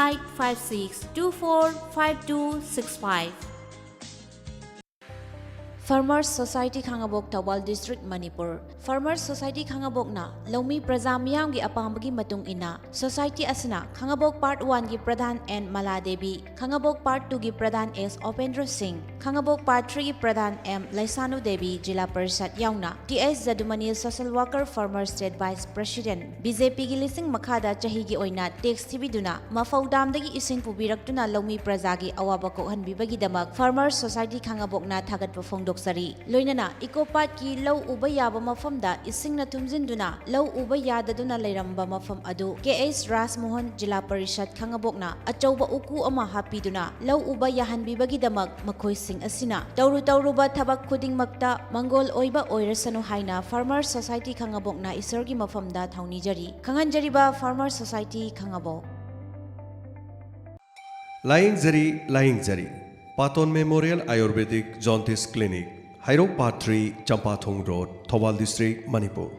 0856245265. Farmers Society Khangabok Thawal District Manipur. Farmers Society Khangabok na Lomi Praja Miyam gi apambagi matung ina Society asina Khangabok Part 1 gi Pradhan N Maladevi, Khangabok Part 2 gi Pradhan S Opendra Singh, Khangabok Part 3 gi Pradhan M Laisanu Devi, Jila Parishad yauna TS Zadumani Social Worker Farmer State Vice President BJP gi lising makhada chahi gi oina tax thibiduna mafaudam dagi ising pubiraktuna Lomi Praja gi awaba kokhanbibagi damak Farmers Society Khangabok na thagat pafong Sari. Loinana, Ecopat ki Low Uba Yaba Mafamda, Isingna Tumzinduna, Low Uba Yadaduna Leramba Mafam Adu, KS Ras Mohan, Jila Parishad Kangabokna, Achoba Uku Ama Hapiduna, Low Uba Yahan Bibagi Damag, Makoy Sing Asina, Tauru Tauruba Tabak Kuding Makta, Mongol Oiba Oirasano Haina, Farmers Society Kangabokna, Isergi Mafamda Taunijari, Kanganjariba Farmers Society Kangabok. Lying Zari. Paton Memorial Ayurvedic Jaundice Clinic, Hairok Part 3, Champathong Road, Thawal District, Manipur.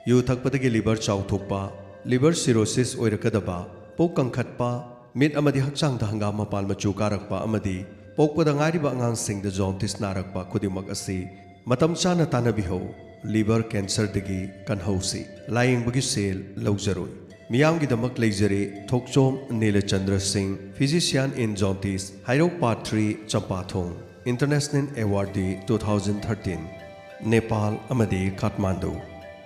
Yu thakpadagi liver chawthokpa, liver cirrhosis oirakadaba, pok kangkhatpa, mit amadi hakchang da hangam mapal machu karakpa amadi, pokpada ngariba angangsingda jaundice narakpa khudimag asi, matam chana tanabiho, liver cancer dagi kanhausi, lying bagi sel lawjaroi. Miyam ki damak leijare Thokchom Neelachandra Singh, Physician in Jaundice, Hairok Part 3, Champathong, International Awardee 2013, Nepal Amadi Kathmandu.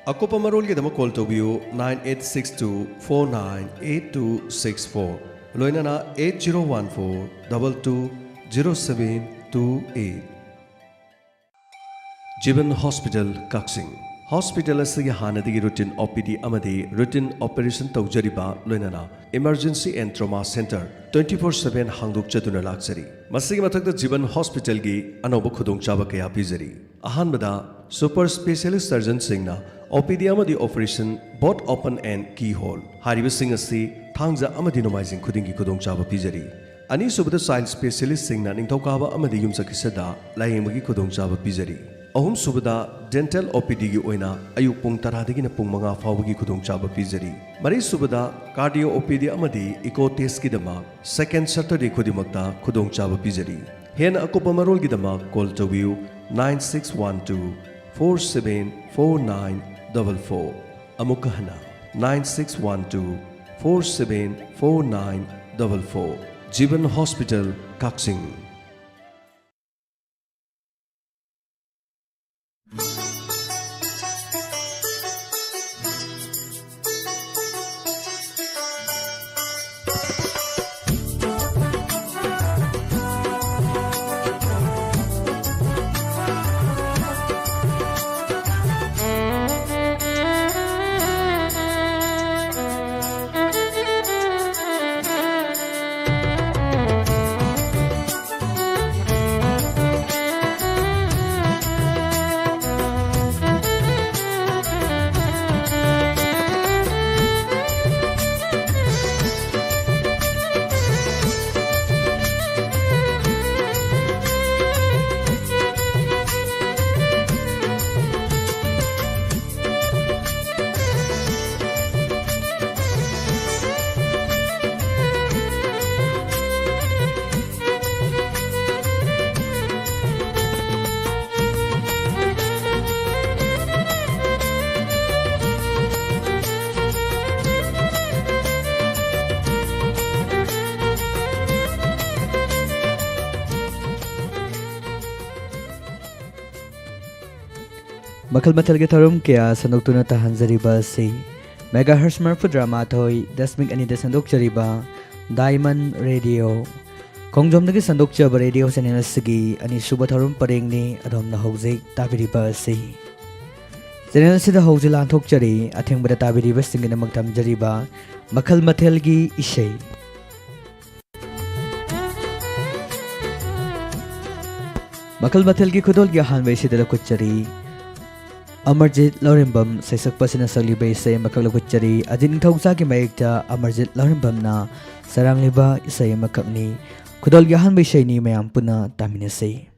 Akopa marol ki damak call to view 9862498264, Loinana 8014220728. Jivan Hospital, Kaksing. Hospital asigi hanadigi routine OPD amadi routine operation tawjariba loinana emergency and trauma center 24/7 hangduk chaduna laksari masigi mathakta Jivan Hospital gi anoba khudong chaba kaya pizari ahanbada super specialist surgeon singna OPD amadi operation both open and keyhole hariba sing asi thangja amadi nomaijing khudingi khudong chaba pizari ani subada child specialist singna ningthokaba amadi yumsakisada layemagi khudong chaba pizari Ahum subada dental OPD gi oina ayuk pung taradagi na pung mga fawagi khudong chaba pizari. Mari subada cardio OPD amadi eco test ki dama second Saturday khudimakta khudong chaba pizari. Hen akopa marol gi dama call to view 9612474944. Amukahana 9612474944. Jivan Hospital, Kaksing. Makal matal ke tarum kya sandok tuna tahan zariba si Megahertz marfu drama thoi 10 ani da sandok jariba Diamond Radio Kongjom dagi sandok jaba radio channel sigi ani suba tarum pareng ni adom na hojik tabiriba si Channel sida hojil anthok jari atheng bada tabiriba singina maktam jariba Makal matal gi isai Makal matal gi khudol gi hanwei sida kuchari Amarjit Laurimbam Saisak Pasina Sagliba Isay Makaglagutjari Adin Thongsa ki Mayekta Amarjit Laurimbam na Sarangliba Isay Makakni Kudol Yahan Baysay ni Mayam Puna Taminasay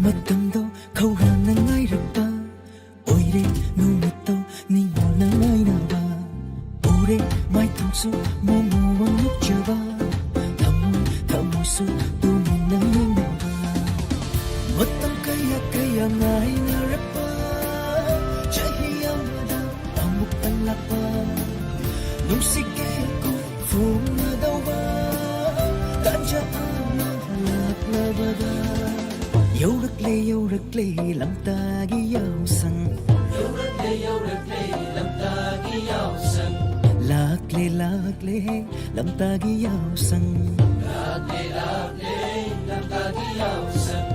ꯃꯇꯝꯗꯣ ꯈꯧꯔꯥꯡꯅ ꯉꯥꯏꯔꯛꯄ ꯑꯣꯏꯔꯦ ꯅꯨꯃꯤꯠꯇꯣ ꯅꯤꯡꯉꯣꯜꯅ ꯉꯥꯏꯅꯕ ꯎꯔꯦ ꯃꯥꯏꯊꯣꯡꯁꯨ ꯃꯣꯃꯣ ꯅꯣꯛꯆꯕ ꯊꯃꯣꯏꯁꯨ ꯇꯨꯃꯤꯟꯅ ꯌꯦꯡꯅꯕ ꯃꯇꯝ ꯀꯌꯥ ꯀꯌꯥ ꯉꯥꯏꯅꯔꯛꯄ ꯆꯍꯤ ꯑꯃꯗ ꯑꯃꯨꯛꯇꯪ ꯂꯥꯛꯄ ꯅꯨꯡꯁꯤꯒꯦ ꯐꯣꯡꯅꯗꯧꯕ ꯇꯥꯟꯖꯥ ꯑꯃ ꯂꯥꯛꯂꯕꯗ ꯌꯧꯔꯛꯂꯦ ꯌꯧꯔꯛꯂꯦ ꯂꯝꯇꯥꯒꯤ ꯌꯥꯎꯁꯪ ꯌꯧꯔꯛꯂꯦ ꯌꯧꯔꯛꯂꯦ ꯂꯝꯇꯥꯒꯤ ꯌꯥꯎꯁꯪ ꯂꯥꯛꯂꯦ ꯂꯥꯛꯂꯦ ꯂꯝꯇꯥꯒꯤ ꯌꯥꯎꯁꯪ ꯂꯥꯛꯂꯦ ꯂꯥꯛꯂꯦ ꯂꯝꯇꯥꯒꯤ ꯌꯥꯎꯁꯪ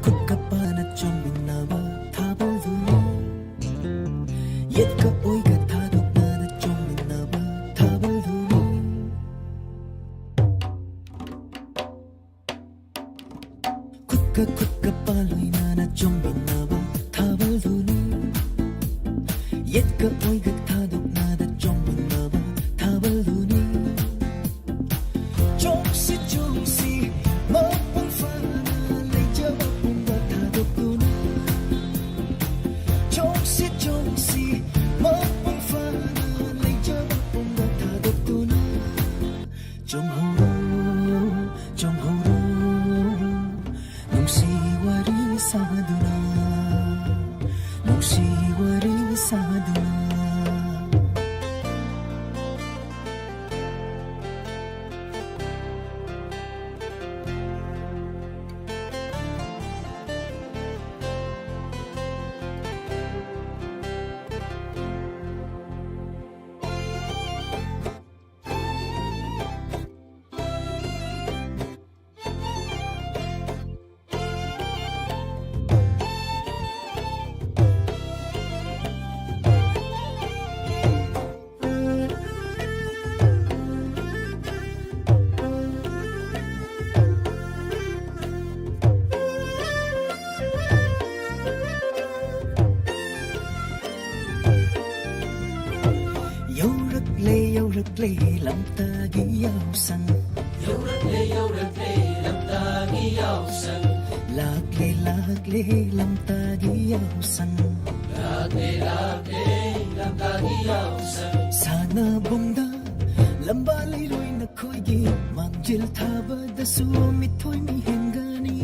ꯈꯨꯠꯀ ꯄꯥꯅ ꯆꯣꯡꯃꯤꯟꯅꯕ ꯊꯥꯕꯜꯗꯨ ꯌꯦꯠꯀ ꯑꯣꯏꯒ ꯊꯥꯗꯣꯛꯅꯅ ꯆꯣꯡꯃꯤꯟꯅꯕ ꯊꯥꯕꯜꯗꯨ ꯈꯨꯠꯀ ꯄꯥꯂꯣꯏꯅꯅ ꯆꯣꯡꯃꯤꯟꯅꯕ ꯊꯥꯕꯜꯗꯨꯅꯤ ꯌꯦꯠꯀ ꯑꯣꯏꯒ ꯊꯥꯗꯣꯛꯅꯅ ꯆꯣꯡꯃꯤꯟꯅꯕ ꯊꯥꯕꯜꯗꯨꯅꯤ ꯆꯣꯡꯁꯤ ꯆꯣꯡꯁꯤ ꯃꯄꯨꯡ ꯐꯥꯅ ꯂꯩꯖꯕ ꯄꯨꯝꯕ ꯊꯥꯗꯣꯛꯇꯨꯅ ꯆꯣꯡꯁꯤ ꯆꯣꯡꯁꯤ ꯃꯄꯨꯡ ꯐꯥꯅ ꯂꯩꯖꯕ ꯄꯨꯝꯕ ꯊꯥꯗꯣꯛꯇꯨꯅ ꯆꯣꯡꯍꯧꯔꯣ ꯆꯣꯡꯍꯧꯔꯣ ꯅꯨꯡꯁꯤ ꯋꯥꯔꯤ ꯁꯥꯗꯨꯅ ꯅꯨꯡꯁꯤ ꯋꯥꯔꯤ ꯁꯥꯗꯨꯅ 여울럭레 여울럭레 람따기 야우상 여울럭레 여울럭레 람따기 야우상 락레 락레 람따기 야우상 락레 락레 람따기 야우상 사나봉다 lambalairoy na khoigi mangjil thabada su mithoi mi hengani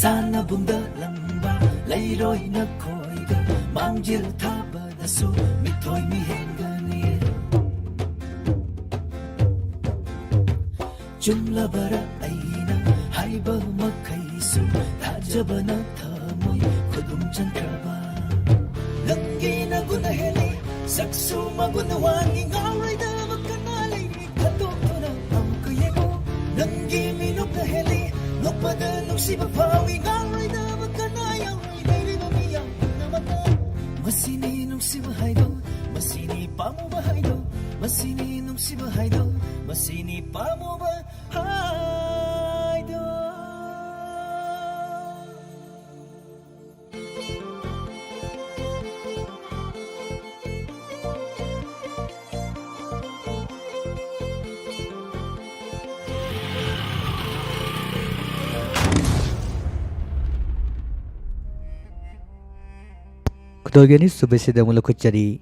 sana bunda lamba leiroy na khoiga mangjil thabada su mithoi mi hengani jumla bara aina haiba makai su thajabana thamoi khudum chankraba nangi na guna heli saksu maguna wangi ngawai da makana lai khatokna amkayego nangi minuk na heli nokpada nungsiba pawi ngawai da makana yawi dai ba miyang namata masini nungsiba haido masini pamu ba haido masini nungsiba haido masini pamu ba haido Kudolgani Subesida Mulakuchari,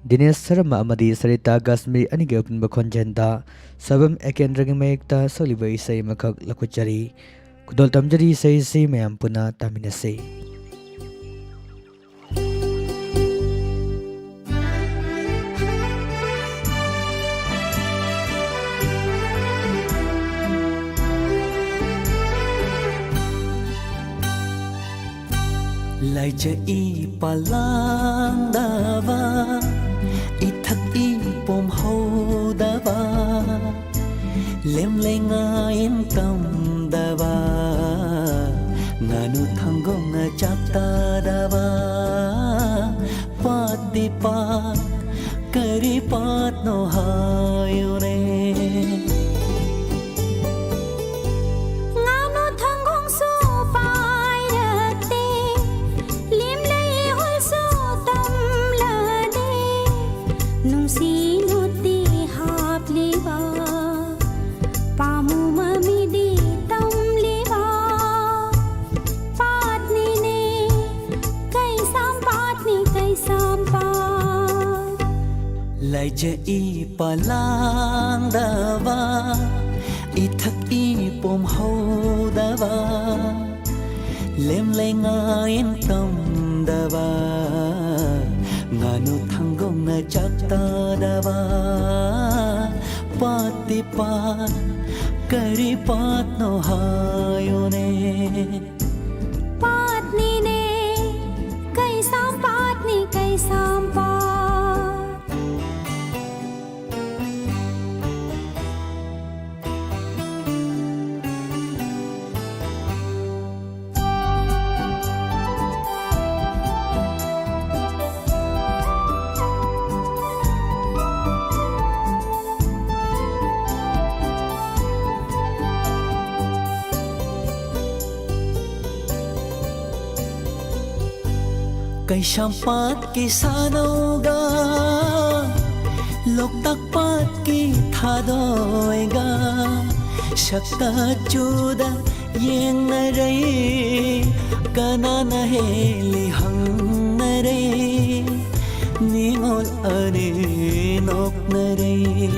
Dinesh Sarama Amadi Sarita Gasmi Anigi Open Bakonjenta, Sabam Ekendragi Mekta Solibai Say Makak Lakuchari, Kudol Tamjari Say Si Mayampuna Taminase. Lai cha I palang dava I thak I pom ho dava Lem lenga in tam dava Nganu thangong na chakta dava Pati pat kari pat no hayo ne Lai cha I palang dava I thak I pom ho dava Lem lenga in tam dava Nganu thangong na chakta dava Pati pat kari pat no hayo ne Patni ne kaisam patni kaisam pat Kay shampat ki sanoga Lok takpat ki thadoiga Shakta chuda yeng naray Kana na heli hang naray Ningol ane nok naray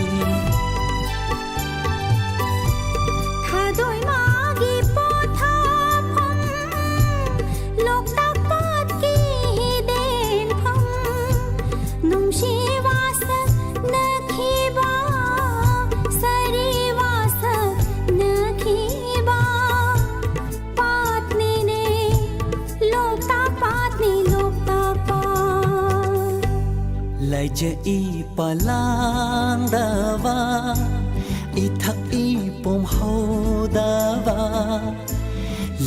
Thadoy magi po thapam Lok takpat ki den pham Nung shivasa nakhiba Sarivasa nakhiba Patni ne lok takpatni lok takpat Lai cha I palang dava I thak I pom ho dava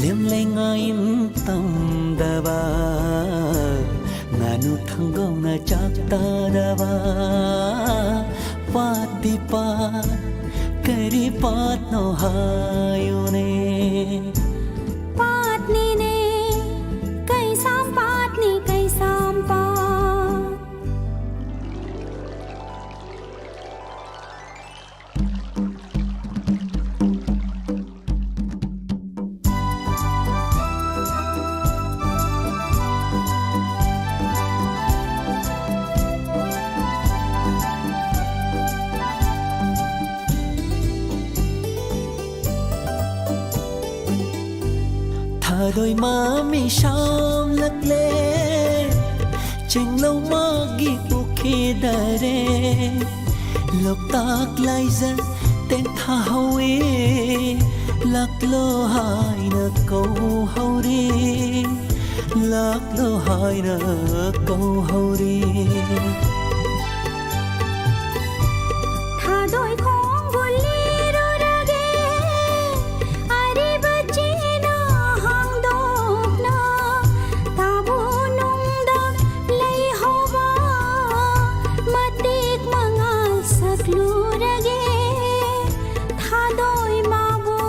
Lem lenga in tam dava Nganu thangong na chakta dava Pati pat kari pat no hayo ne Patni ne kaisam patni kaisam pat Thadoy mami sham lak le Cheng lâu magi ukhi dare Lok tak lai za ten tha hawe Lak lo hai na câu hauri Lak lo hai na câu hauri Thadoy khong guli ro rage Ari bache na hang dok na Tabo nung dak lay hawa Matik mangal saklu rage Thadoy mabo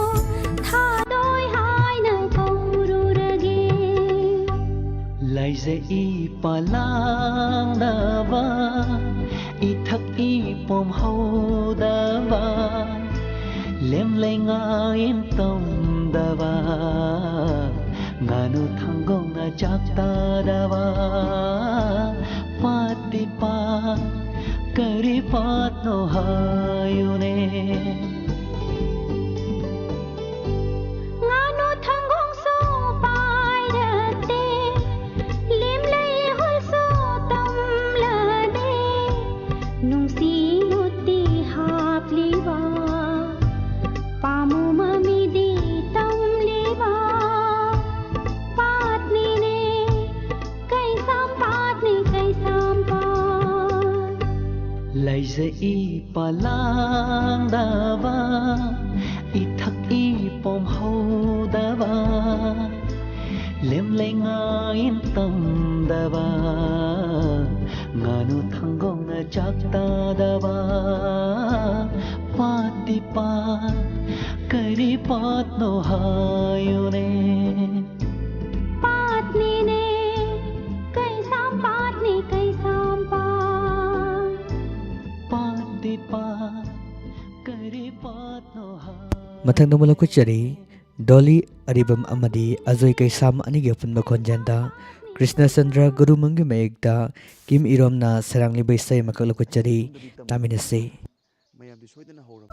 Thadoy hai na kauru rage Lai za I palang dava I thak I pom ho dava Lem lenga in tam dava nganu thangong na jakta dawa pati pa kari pat no hayune ngano thangong so pai rate lim lai hol so tam la de nung si nuti hap liwa pamu mami di tam liwa pat ni ne kai sam pat lai ze i palang dawa i thak i pom ho dawa lem lai nga in tam dawa nganu thangong na jakta dawa pati pa kari pat no hayune pat ni ne kai sam pat pati pa kari pat no mathang namala ko chari Dolly Aribam Amadi Ajoy kay Sam ani gi pun bakon janda Krishna Chandra Guru Mangi Megda Kim Irom na sarang li bai sai makal ko chari taminase mayam di soidana hawra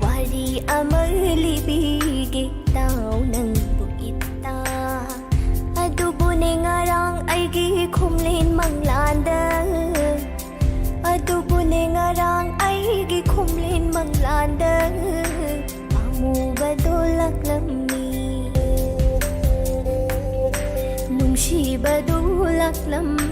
wari amali bige tao nang buita adubo ne ngarang ai gi khumlen manglanda adubo ne ngarang ai gi khumlen manglanda pamu badolak lammi nungshi badolak lammi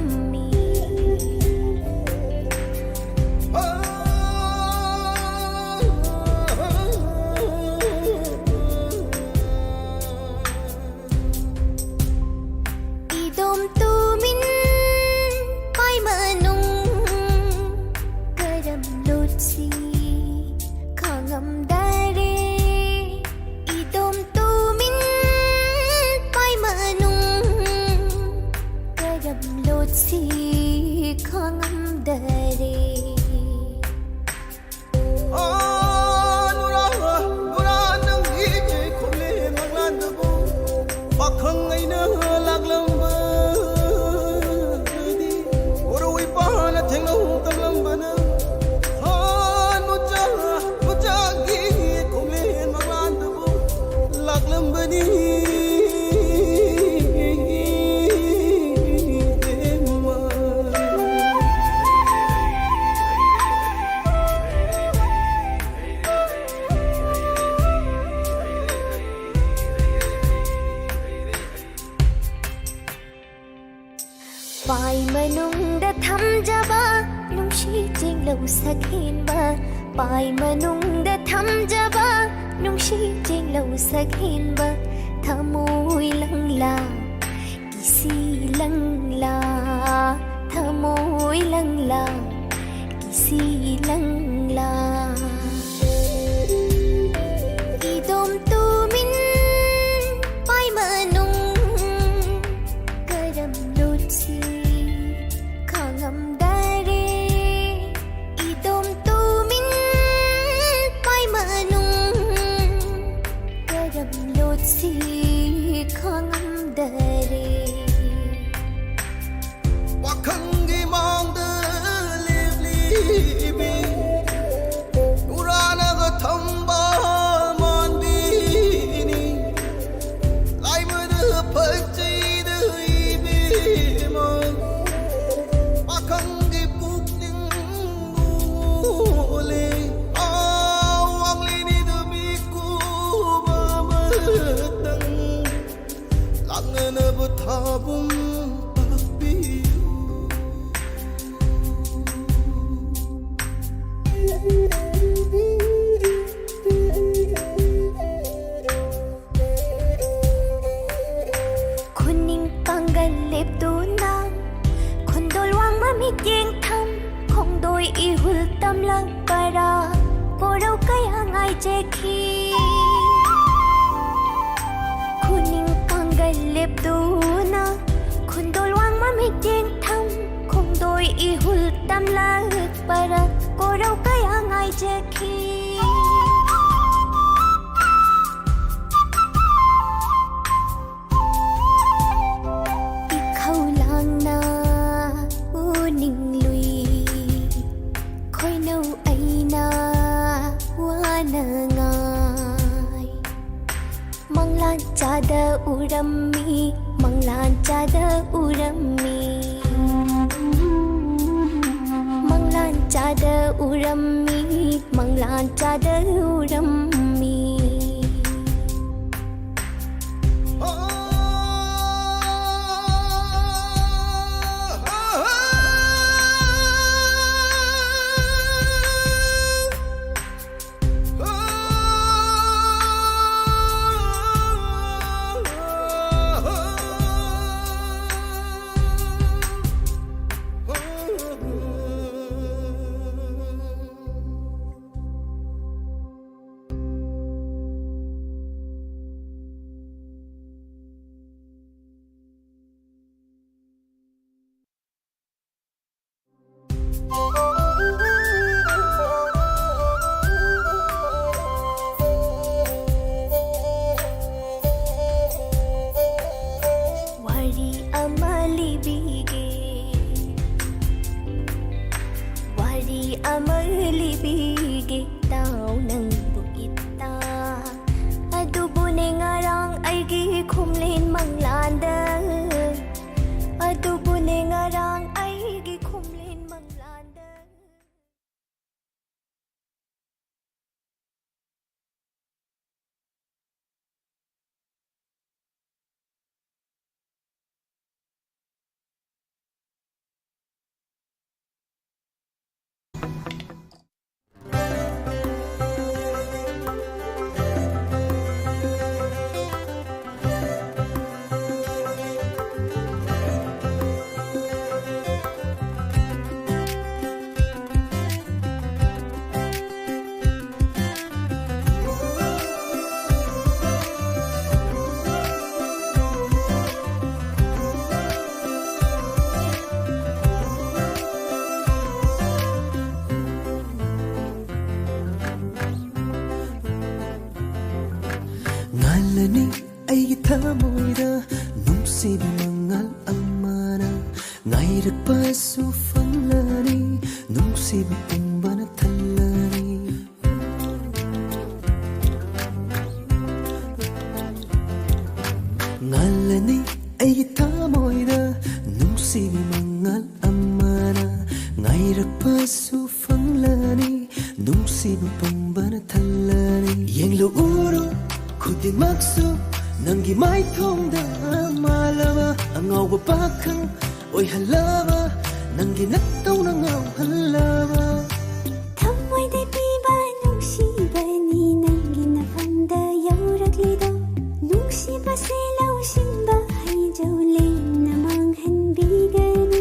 Pai manung da tham jaba nung shi jing lo sakhin ba Pai manung da tham jaba nung shi jing lo sakhin ba thamoi lang la kisi lang la thamoi lang la kisi lang la idom tu min pai manung karam lutsi khangam dare idom tu min pai manung karam lutsi khangam dare Wakangi mang de livli bi Urana ga thamba man bi ni Lai ma de phai de bi mo Wakangi puk ning le Awang li ni de mi ku ba ma tang Lang na bu thabum Kuning panggan lep tu nang Kondol wang mamit yeng tham Kong doi ihul tam lang para Korau kaya ngai jeki Kuning panggan กันเล็บดูนะคุณโดยวางมาไม่เจงทำคงโดยอีหุลตำลาลึกปะระก็เราก็ยังไงจะคิดอีกเข้าลางนาอูนิ่งลุยคอยเนาไอนาว่านาไงมังลานจาเดอุรัมมีมังลานจาเดอุรัมมีมังลานจาเดอุรัมมีมังลานจาเดอุรัมมี Ngalani ay gitamoida nungsibi mangal amana ngairak pasu fanglani nungsibi pumbana thalani Ngalani ay gitamoida nungsibi mangal amana ngairak pasu fanglani nungsibi pumbana thalani yenglo uro Khudimagsu nangi mai thongda malama angawa pakhang oi halama nangi nattaw na ngaw halama Thamoida piba nungsibani nangi nafamda yauraklido nungsiba se lausimba haijole namang hanbiganu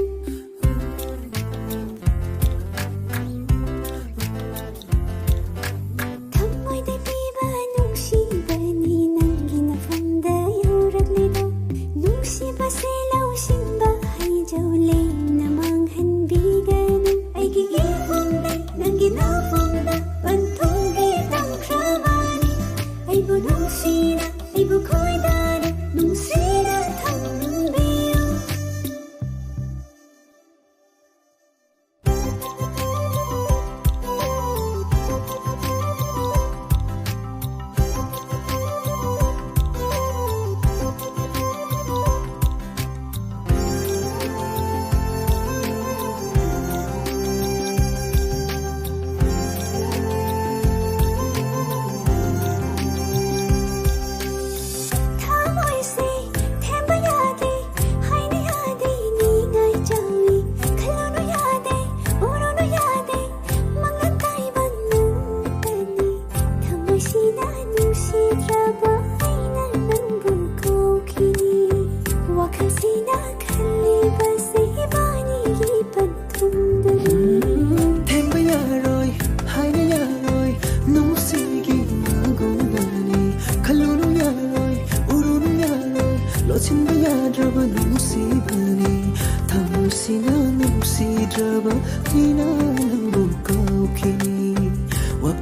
Thamoida piba nungsibani nangi nafamda yauraklido nungsiba se lausimba haijole namang hanbiganu aigi gifamda nangi nafamda banthonggi tangkramani aibu nungsina aibu koidana nungsina thambiyo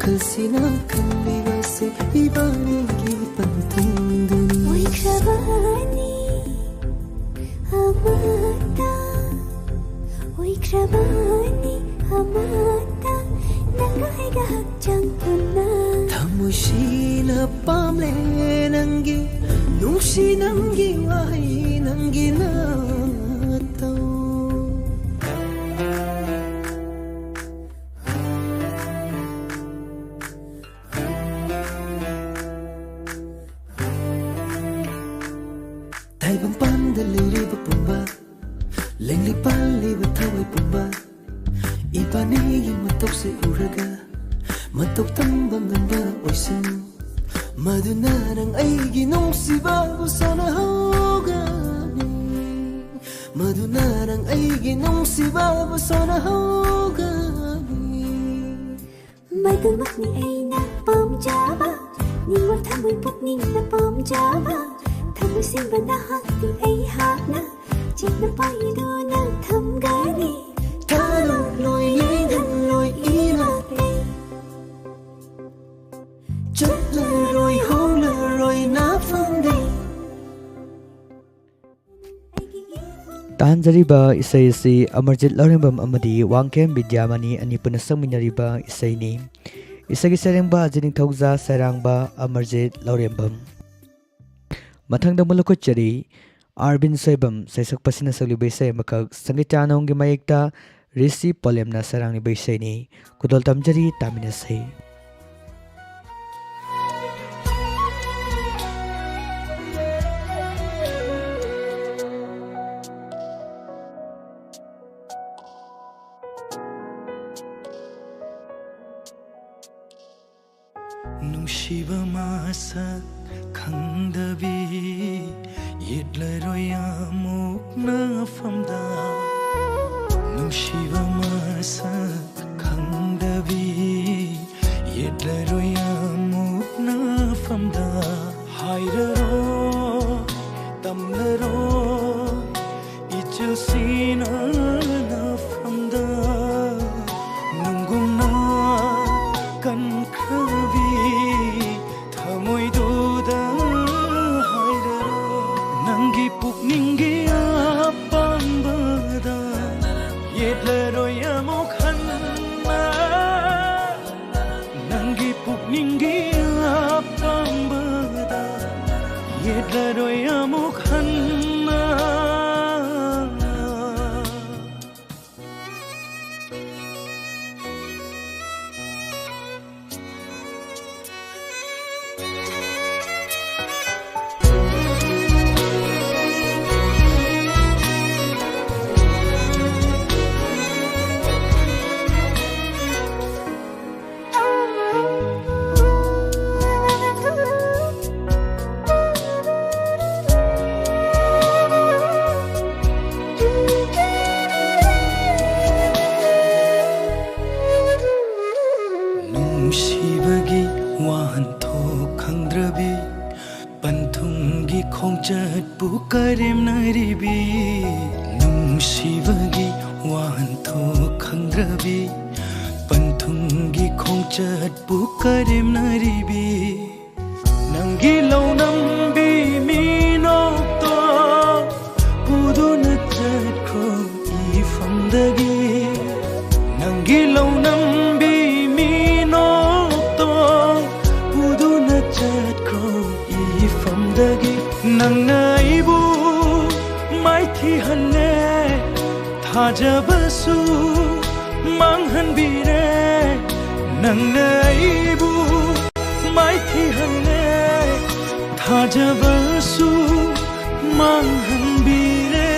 ꯋꯥꯈꯜꯁꯤꯅ ꯈꯜꯂꯤꯕꯁꯦ 이번이기 ꯄꯟꯊꯨꯡꯗꯨꯅꯤ ꯑꯣꯏꯈ꯭ꯔꯕꯅꯤ ꯑꯃꯠꯇ ꯑꯣꯏꯈ꯭ꯔꯕꯅꯤ ꯑꯃꯠꯇ ꯅꯪꯒ ꯑꯩꯒ ꯍꯛꯆꯥꯡ ꯄꯨꯟꯅ ꯊꯃꯣꯏꯁꯤꯅ ꯄꯥꯝꯂꯦ ꯅꯪꯒꯤ ꯅꯨꯡꯁꯤ ꯅꯪꯒꯤ ꯋꯥꯍꯩ ꯅꯪꯒꯤ ꯅꯥꯇꯧ ꯇꯥꯏꯕꯪꯄꯥꯟꯗ ꯂꯩꯔꯤꯕ ꯄꯨꯝꯕ ꯂꯦꯡꯂꯤ ꯄꯥꯜꯂꯤꯕ ꯊꯋꯥꯏ ꯄꯨꯝꯕ 이번이 ꯃꯇꯧꯁꯦ 우러가 ꯃꯇꯧ ꯇꯝꯕ ꯉꯝꯕ ꯑꯣꯏꯁꯅꯨ ꯃꯗꯨ 나랑 ꯑꯩꯒꯤ ꯅꯨꯡꯁꯤꯕꯕꯨ ꯁꯥꯟꯅꯍꯧꯒꯅꯤ ꯃꯗꯨ 나랑 ꯑꯩꯒꯤ ꯅꯨꯡꯁꯤꯕꯕꯨ ꯁꯥꯟꯅꯍꯧꯒꯅꯤ ꯃꯗꯨꯃꯛꯅꯤ ꯑꯩꯅ ꯄꯥꯝꯖꯕ ꯅꯤꯡꯋꯥ ꯊꯃꯣꯏ ꯄꯨꯛꯅꯤꯡꯅ ꯄꯥꯝꯖꯕ ꯊꯃꯣꯏ ꯁꯦꯡꯕ ꯅꯍꯥꯛꯇꯤ ꯑꯩꯍꯥꯛꯅ ꯆꯦꯠꯅ ꯄꯥꯏꯗꯨꯅ ꯊꯝꯒꯅꯤ ꯊꯥꯗꯣꯛꯂꯣꯏ ꯌꯦꯡꯍꯟꯂꯣꯏ ꯏꯔꯥꯛꯂꯦ ꯆꯠꯂꯔꯣꯏ ꯍꯧꯔꯔꯣꯏ ꯅꯥꯐꯝꯗꯩ ꯇꯥꯍꯟꯖꯔꯤꯕ ꯏꯁꯩ ꯑꯁꯤ ꯑꯃꯔꯖꯤꯠ ꯂꯧꯔꯦꯝꯕꯝ ꯑꯃꯗꯤ ꯋꯥꯡꯈꯦꯝ ꯕꯤꯗ꯭ꯌꯥꯃꯅꯤ ꯑꯅꯤ ꯄꯨꯟꯅ ꯁꯛꯃꯤꯟꯅꯔꯤꯕ ꯏꯁꯩꯅꯤ ꯏꯁꯩꯒꯤ ꯁꯩꯔꯦꯡꯕ ꯖꯤꯅꯤꯡꯊꯧꯖꯥ ꯁꯩꯔꯥꯡꯕ ꯑꯃꯔꯖꯤꯠ ꯂꯧꯔꯦꯝꯕꯝ ꯃꯊꯪꯗ ꯃꯨꯂꯨꯈꯨꯠꯆꯔꯤ ꯑꯥꯔꯕꯤꯟ ꯁꯣꯏꯕꯝ ꯁꯩꯁꯛꯄꯁꯤꯅ ꯁꯛꯂꯤꯕ ꯏꯁꯩ ꯑꯃꯈꯛ ꯁꯪꯒꯤꯇ꯭ꯌꯥꯅꯣꯡꯒꯤ ꯃꯌꯦꯛꯇ ꯔꯤꯁꯤ ꯄꯣꯂꯦꯝꯅ ꯁꯩꯔꯥꯡꯂꯤꯕ ꯏꯁꯩꯅꯤ ꯈꯨꯗꯣꯜ ꯇꯝꯖꯔꯤ ꯇꯥꯃꯤꯟꯅꯁꯤ ꯅꯨꯡꯁꯤꯕ ꯃꯁꯛ ꯈꯪꯗꯕꯤ ꯌꯦꯠꯂꯔꯣꯏ ꯑꯃꯨꯛ ꯅꯐꯝꯗ ꯅꯨꯡꯁꯤꯕ ꯃꯁꯛ ꯈꯪꯗꯕꯤ ꯌꯦꯠꯂꯔꯣꯏ ꯑꯃꯨꯛ ꯅꯐꯝꯗ ꯍꯥꯏꯔꯔꯣ ꯇꯝꯂꯔꯣ 이쯤시나 나fam다 눈구나 깐크비 타모이도다 하이라로 난기 북닝기 아빰바다 옛레로야 목한나 난기 북닝기 아빰바다 옛레로야 목한나 ꯅꯨꯡꯁꯤꯕꯒꯤ ꯋꯥꯍꯟꯊꯣꯛ ꯈꯪꯗ꯭ꯔꯕꯤ ꯄꯟꯊꯨꯡꯒꯤ ꯈꯣꯡꯆꯠꯄꯨ ꯀꯔꯦꯝꯅꯔꯤꯕꯤ ꯅꯨꯡꯁꯤꯕꯒꯤ ꯋꯥꯍꯟꯊꯣꯛ ꯈꯪꯗ꯭ꯔꯕꯤ ꯄꯟꯊꯨꯡꯒꯤ ꯈꯣꯡꯆꯠꯄꯨ ꯀꯔꯦꯝꯅꯔꯤꯕꯤ ꯅꯪꯒꯤ ꯂꯧꯅꯝꯕꯤ ꯃꯤꯅꯣꯛꯇꯣ ꯄꯨꯗꯨꯅ ꯆꯠꯈ꯭ꯔꯣ ꯏꯐꯝꯗꯒꯤ ꯅꯪꯒꯤ ꯂꯧꯅꯝꯕꯤ 이famdagi nangaibu maithihanne thajabasu manghanbire nangaibu maithihanne thajabasu manghanbire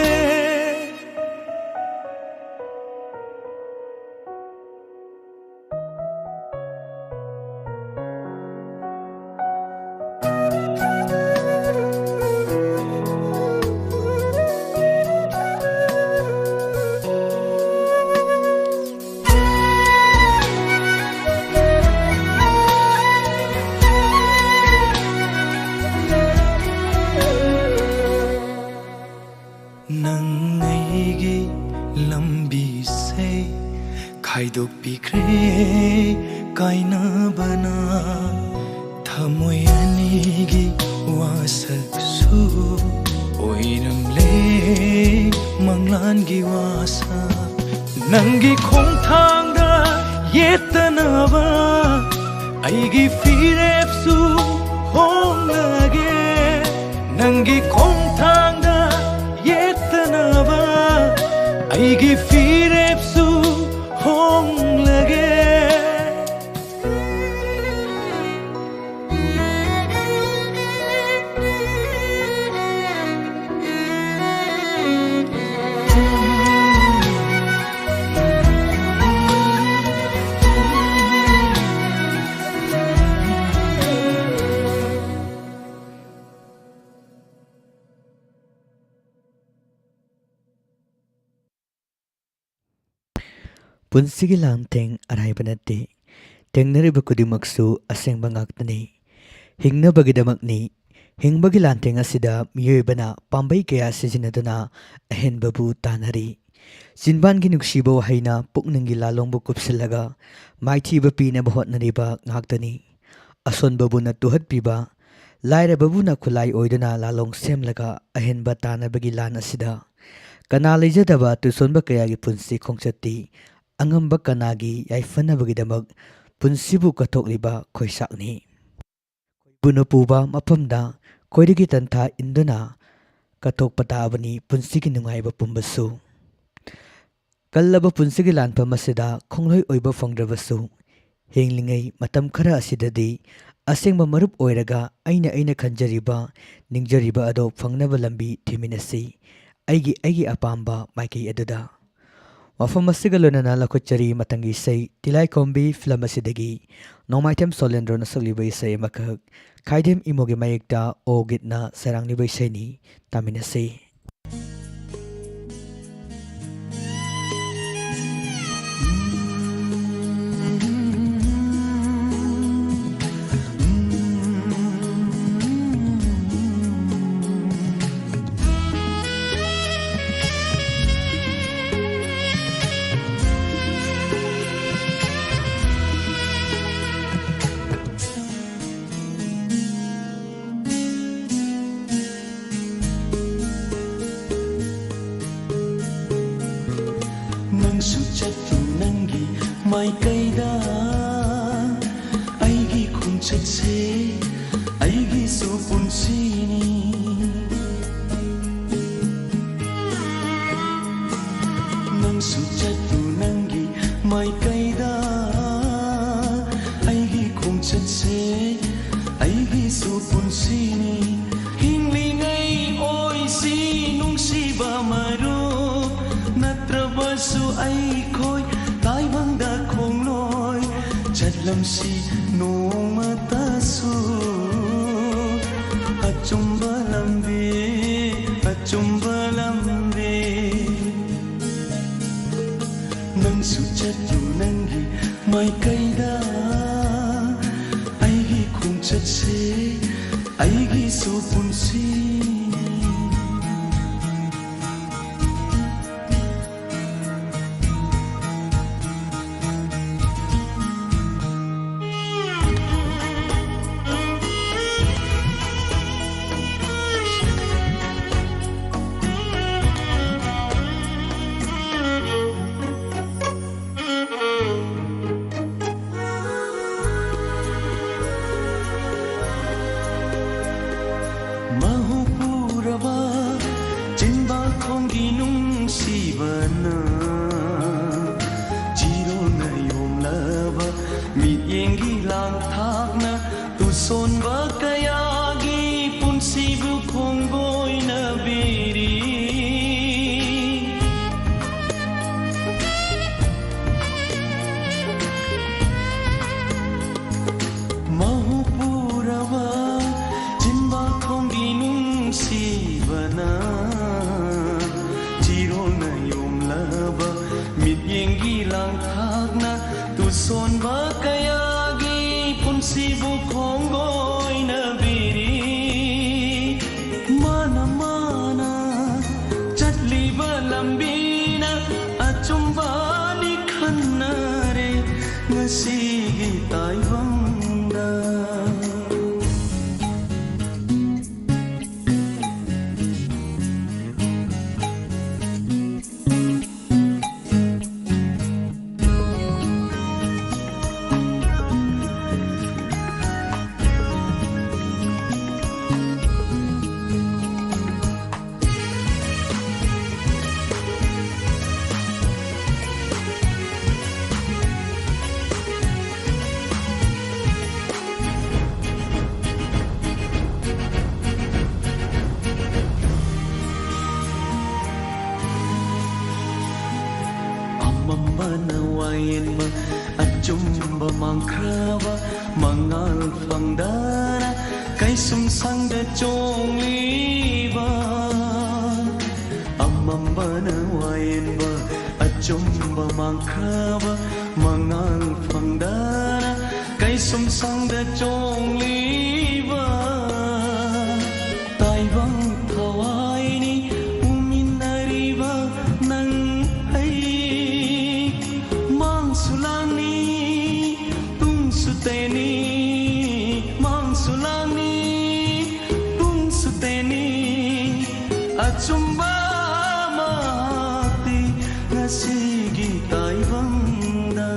ꯅꯪ ꯑꯩꯒꯤ ꯂꯝꯕꯤꯁꯦ ꯈꯥꯏꯗꯣꯛꯄꯤꯈ꯭ꯔꯦ काइनबना थमोय अनिगी वासकसु ओइरमले मंगलानगी वासा नंगी खोंगथांगदा येतनबा आइगी फिरेप्सु होंगगे नंगी खोंगथांगदा येतनबा आइगी फिरेप्सु होंगगे Punsigi lamteng arayba nate tengnariba kudimaksu asengba ngaktani hingnabagidamakni hingbagi lanteng asida miyoybana pambai kaya sijinaduna ahenbabu tanari jinbangi nuksibo haina puknangi lalongbu kupsilaga maithiba pinaba hotnariba ngaktani asonbabuna tuhatpiba lairababuna khulai oiduna lalong semlaga ahenba tanabagi lan asida kana leijadaba tusonba kayagi punsi khongchati angamba kanagi yaifanabagidamag punsibu kathokliba khoisakni buno puba mapamda koidigi tantha induna kathok patabani punsigi nungaiba pumbasu kallaba punsigi lanpa masida khongloi oiba fangdrabasu henglingai matam khara asidadi asengba marup oiraga aina khanjariba ningjariba ado fangnaba lambi thiminasi aigi apamba maiki aduda wafam asiga lonana lakochari matangi sei tilai kombi film asidagi nomaitem solendro na saglibai sei makak kaidem imoge mayekta ogitna sarangni bai sei ni taminasi mai kaida aigi khungchatse aigi su punsini nang su chatu nangi mai kaida aigi khungchatse aigi su punsini hinglingai oi si nung si ba maru natrabasu ai khoi tai bangda khongloi chatlam si nomata su achumba lambe nang su chatu nangi mai kaida aigi khungchatse aigi su punsi ngasigi taibangda Mamana wayan ma achumba mangkraba mangal fangdara kay sumsang da chongliba Mamana wayan ma achumba mangkraba mangal fangdara kay sumsang da chongliba Taibang thawai ni uminariba nang Sulani, tung suteni, mang sulani, tung suteni, achumba mati ngasigi taibangda.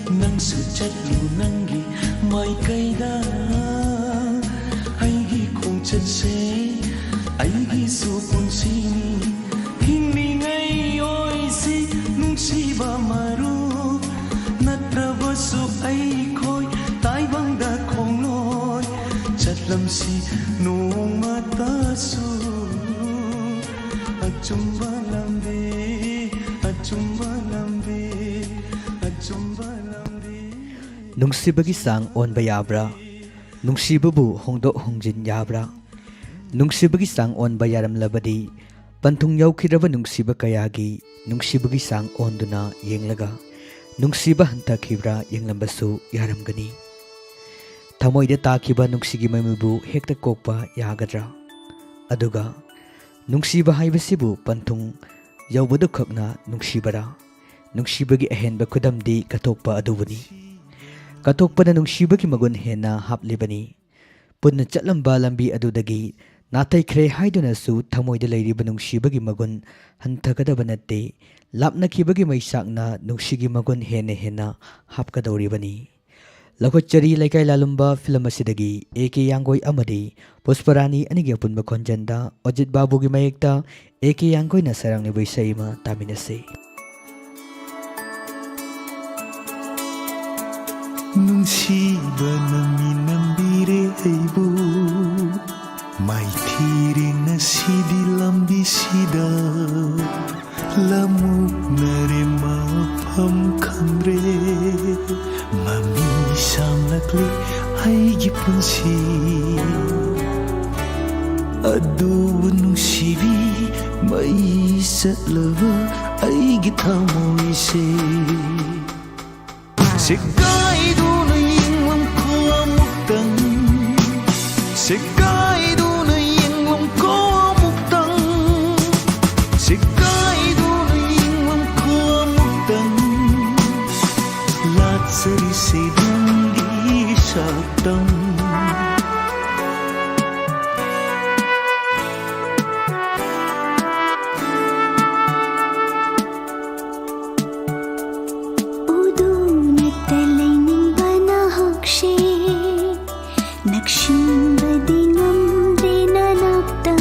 Nang sujat lunangi mai kaida, aigi kong chatse, aigi supun sini. Nungsiba maru natrabasu ay ko'y taibangda kongloy chatlamsi nung matasu achumba lambe achumba lambe achumba lambe Nungsibagi sang on bayabra Nungsibabu hongdo hongjin yabra Nungsibagi sang on bayaram labadi Pantung yaukiraba nungsiba kayagi nungsibagi sang onduna yenglaga nungsiba hantakhibra yenglambasu yaramgani Thamoida takiba nungsigi mamibu hekta kokpa yagadra aduga nungsiba haibasibu pantung yaubadu khakna nungsibara nungsibagi ahenba khudamdi katokpa adubani katokpada nungsibagi magun hena haplibani punna chatlamba lambi adudagi Natai kre haiduna su thamoida leiriba nungsibagi magun hanthakadaba natte lapnakibagi maisakna nungsigi magun hena hapkadoribani Lakochari laikai lalumba film asidagi AK Yangoi amadi Pusparani anigi apunba khonjanda Ajit Babugi mayekta AK Yangoi na sarangni baisayima taminase Nungsiba naminambire aibu Mai thiri na sidi lambi sida Lamuk nare mafam khamre Mami samlakle aigi punsi Adu nungsibi mai satlava aigi thamoi se Sekai duna yinglam ko amuktang Sekai Seri sedang di satang Udu natalay ning banahakshi Nakshim badingam dinanakta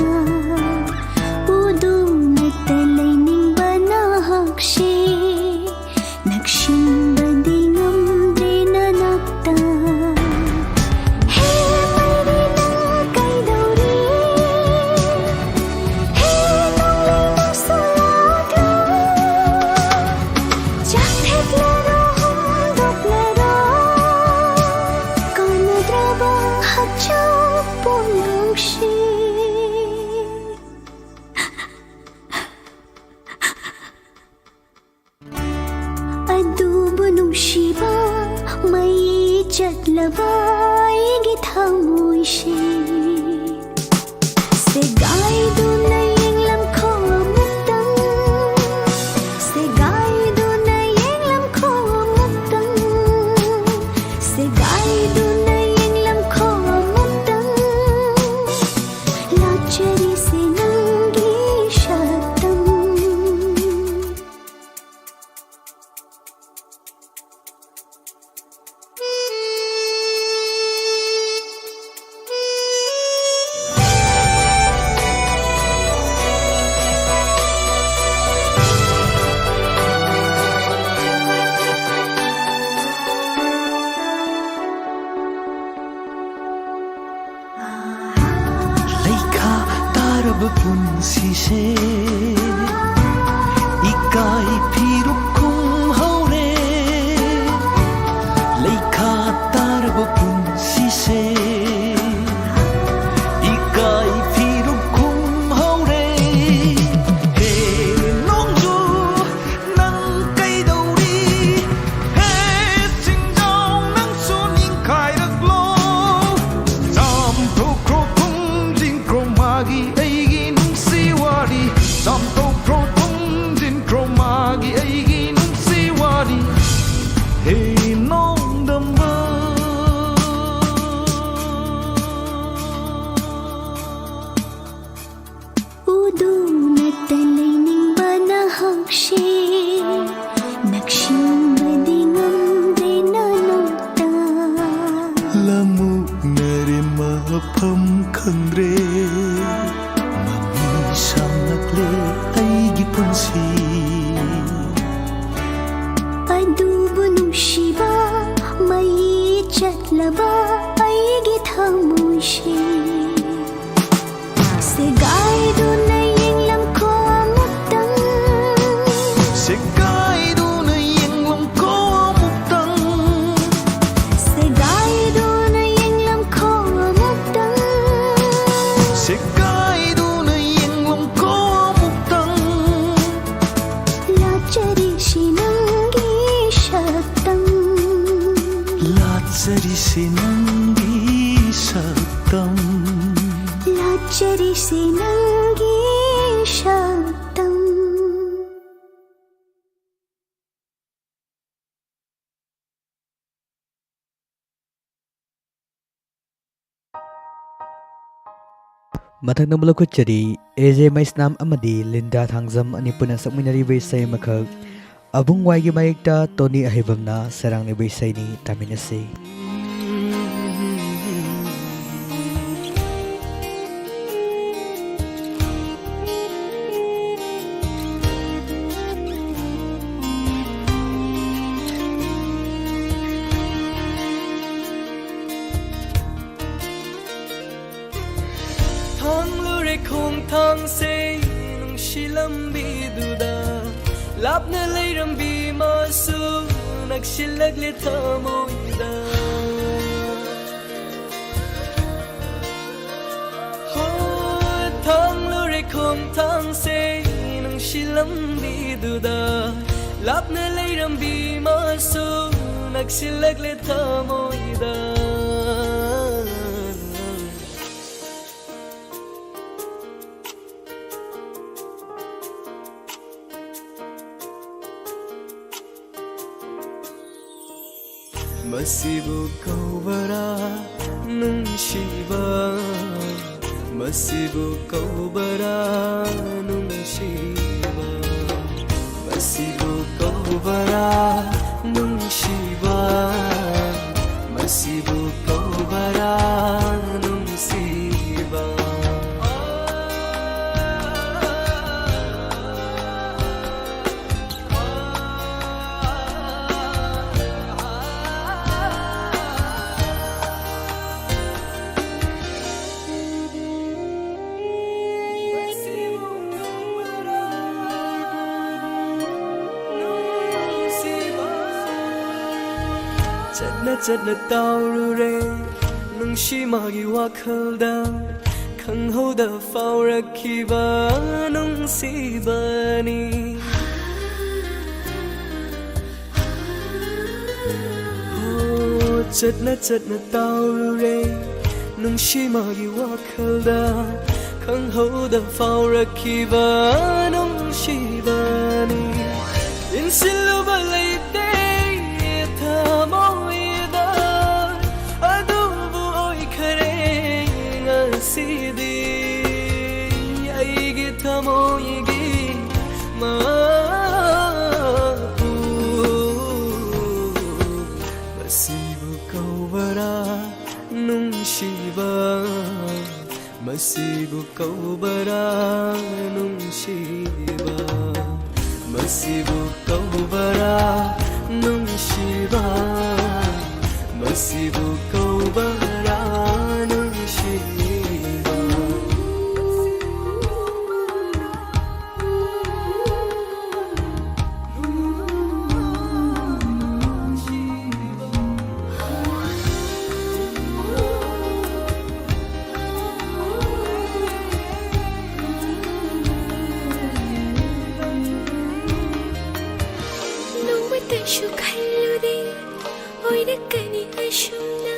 Udu natalay ning banahakshi Nakshim Chatlawai githamoy she Segai dunay inglam ko amuktang Segai dunay पुंसीसे इकाई फिरुक खुंहौरे लेखा तारब पुंसीसे इकाई फिरुक खुंहौरे हे नोंजू नंग कैदौरी हे चिंजाव नंग सुनिंग खायरकलो Sam pro kro tung jin kro magi aigi nung si wadi Sam pro kro tung jin kro magi aigi nung si wadi Hey nong dam ba Udu na talay ning bana hangshi Nakshing badingam din nanota Lamu nare mahapam khandre Mami samnakle aigi punsi Adubo nungsiba may chatlaba aigi thamushi Segay dunay yung lamko amutang Segay dunay yung lamko amutang Segay dunay yung lamko amutang Segay dunay yung lamko amutang Lachari sinanggi shatang Latsari sinanggi satam Lachari sinanggi shatang Mathak na mulakot chari AJ Maisnam amadi Linda Thangjam ani punan sakminari baisay makhak abung waigi mayekta Tony Ahibamna sarang ni baisay ni taminase Thang lure khong thang se nung shilam bi duda lap na leiram bi masu nakshilag le thamoida ho thang lure khong thang se nung shilam bi duda lap na leiram bi masu nakshilag le thamoida Masibu kaubara nungshiba Masibu kaubara nungshiba Masibu kaubara nungshiba Masibu kaubara nungshiba Chadna taurure nungshi magi wakhalda khanghoda faurakhiba nungsibani oh chadna taurure nungshi magi wakhalda khanghoda faurakhiba nungsibani insiluba leite thamoida adubu oikhare ngasidi aigi thamoigi mapu masibu kaubara nungshiba masibu kaubara nungshiba masibu kaubara nungshiba masibu kaubara nungshiba ꯇꯁꯨ ꯈꯜꯂꯨꯗꯦ ꯑꯣꯏꯔꯛꯀꯅꯤ ꯑꯁꯨꯝꯅ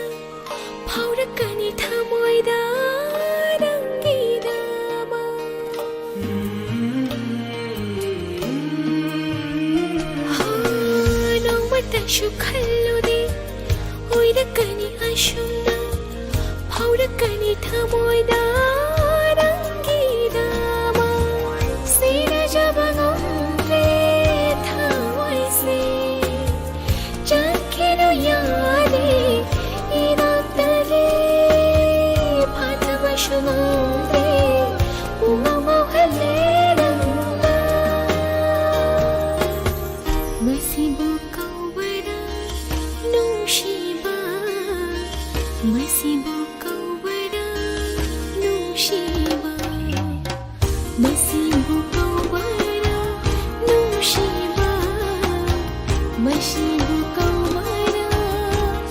ꯐꯥꯎꯔꯛꯀꯅꯤ ꯊꯃꯣꯏꯗ ꯅꯣꯡꯃꯇꯁꯨ ꯈꯜꯂꯨꯗꯦ ꯑꯣꯏꯔꯛꯀꯅꯤ ꯑꯁꯨꯝꯅ ꯐꯥꯎꯔꯛꯀꯅꯤ ꯊꯃꯣꯏꯗ ꯅꯪꯒꯤꯗꯃꯛ ꯁꯤꯅꯖꯕ ꯉꯝꯗ꯭ꯔꯦ ꯊꯃꯣꯏꯁꯦ ꯆꯠꯈꯤꯅꯨ ꯌꯥꯗꯦ 이것들이 바다마셔 놓은데 우마마할래 난다 마시보 까워라 누시바 마시보 까워라 누시바 마시보 까워라 누시바 마시보 까워라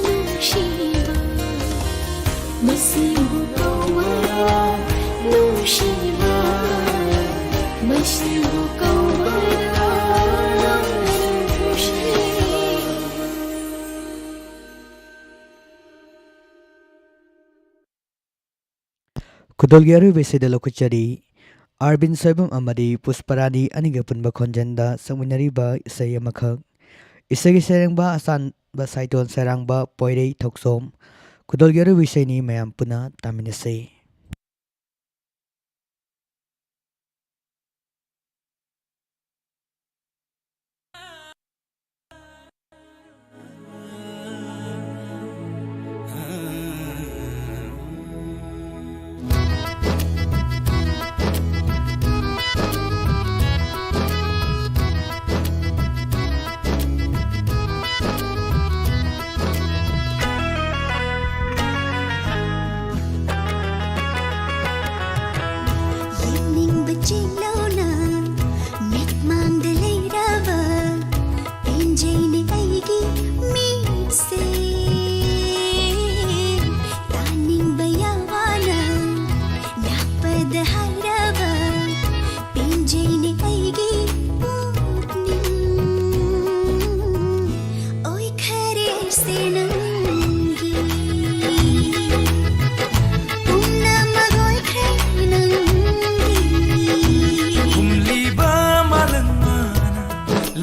누시바 Masibo kawara nushiba Masibo kawara nushiba Kudolgi Arubesida Lokuchari Arbin Soibam Amadi Pusparani Aniga Punba Konjanda Samunariba Isaya Makhak Isagi Serangba Asan Basaiton Serangba Poirei Toksom Kudolgi Arubisani Mayam Puna Taminase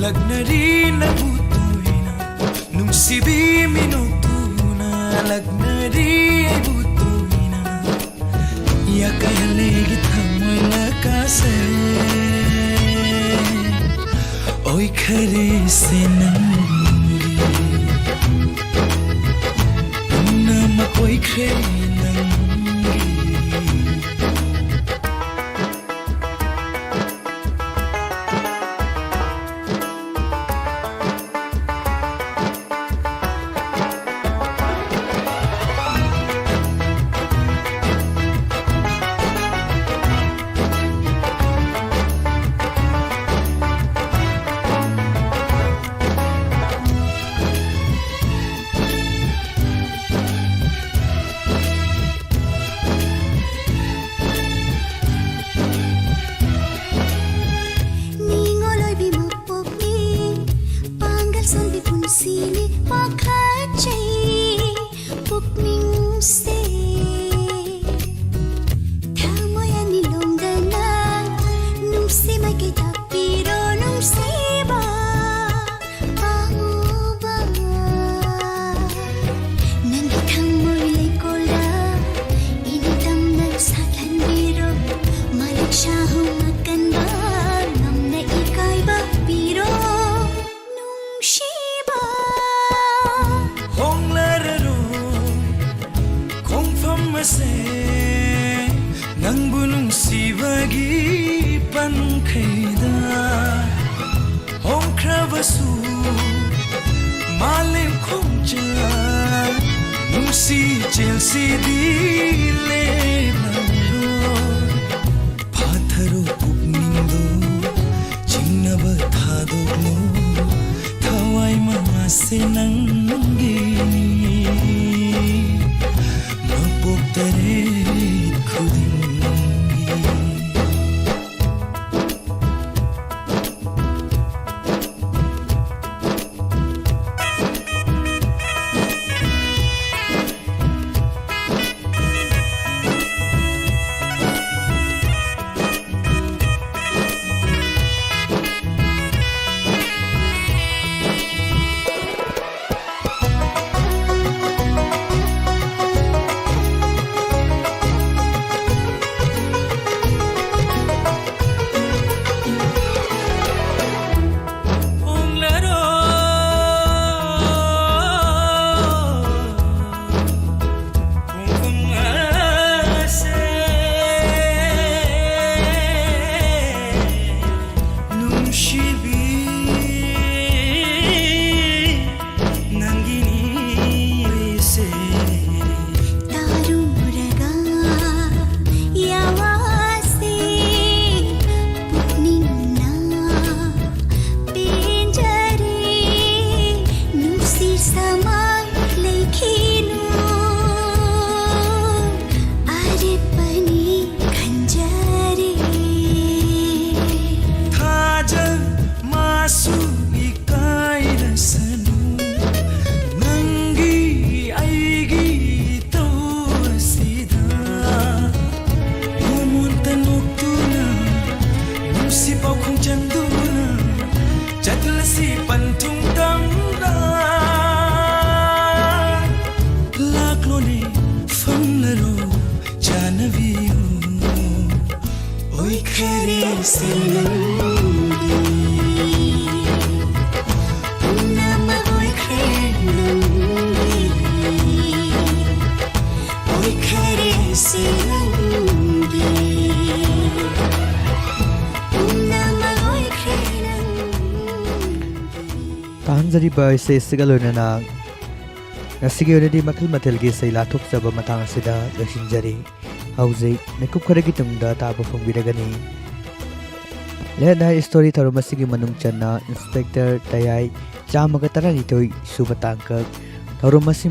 Lagnari na butuina Nungsibi minutuna Lagnari ay butuina Yakaya legit hamoy lakase Oy khare se nangi Una makoy khare nangi ताहंजरीबा इसे सिगलोनना ngasiga yun di makil matilgi sa ilatok sa bamatang sida lasinjari hauzi mekup kharagi tungda tabo phongbiragani lehna story tharo masigi manung channa inspector tayai chamaga taranitoi subatangkak tharo masimu